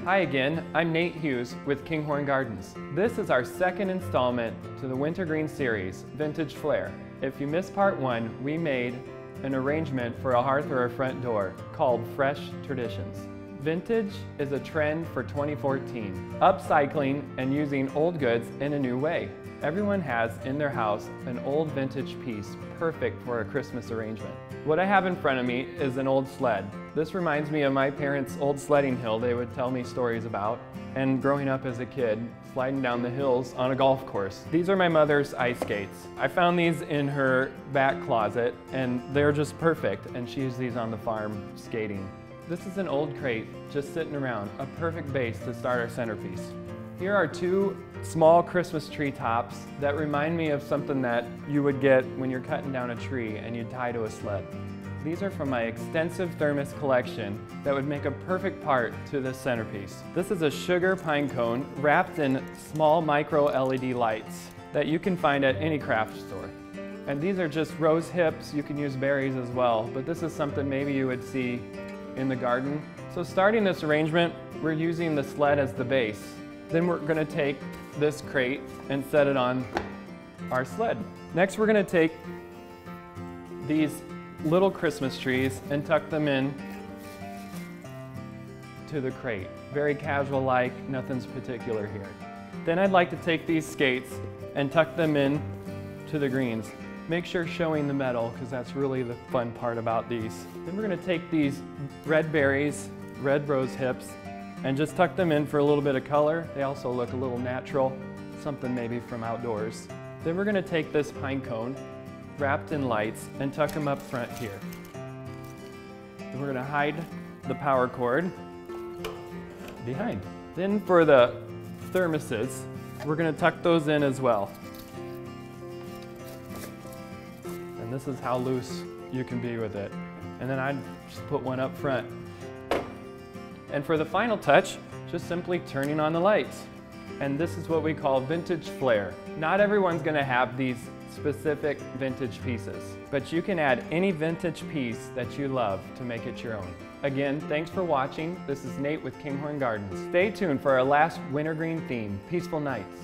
Hi again, I'm Nate Hughes with Kinghorn Gardens. This is our second installment to the Wintergreen series, Vintage Flair. If you missed part one, we made an arrangement for a hearth or a front door called Fresh Traditions. Vintage is a trend for 2014, upcycling and using old goods in a new way. Everyone has in their house an old vintage piece perfect for a Christmas arrangement. What I have in front of me is an old sled. This reminds me of my parents' old sledding hill they would tell me stories about, and growing up as a kid, sliding down the hills on a golf course. These are my mother's ice skates. I found these in her back closet, and they're just perfect, and she used these on the farm skating. This is an old crate just sitting around, a perfect base to start our centerpiece. Here are two small Christmas tree tops that remind me of something that you would get when you're cutting down a tree and you'd tie to a sled. These are from my extensive thermos collection that would make a perfect part to this centerpiece. This is a sugar pine cone wrapped in small micro LED lights that you can find at any craft store. And these are just rose hips. You can use berries as well, but this is something maybe you would see in the garden. So starting this arrangement, we're using the sled as the base. Then we're going to take this crate and set it on our sled. Next, we're going to take these little Christmas trees and tuck them in to the crate. Very casual-like, nothing's particular here. Then I'd like to take these skates and tuck them in to the greens. Make sure showing the metal, because that's really the fun part about these. Then we're going to take these red berries, red rose hips, and just tuck them in for a little bit of color. They also look a little natural, something maybe from outdoors. Then we're going to take this pine cone, wrapped in lights, and tuck them up front here. Then we're going to hide the power cord behind. Then for the thermoses, we're going to tuck those in as well. And this is how loose you can be with it. And then I'd just put one up front. And for the final touch, just simply turning on the lights. And this is what we call vintage flair. Not everyone's going to have these specific vintage pieces, but you can add any vintage piece that you love to make it your own. Again, thanks for watching. This is Nate with Kinghorn Gardens. Stay tuned for our last wintergreen theme, Peaceful Nights.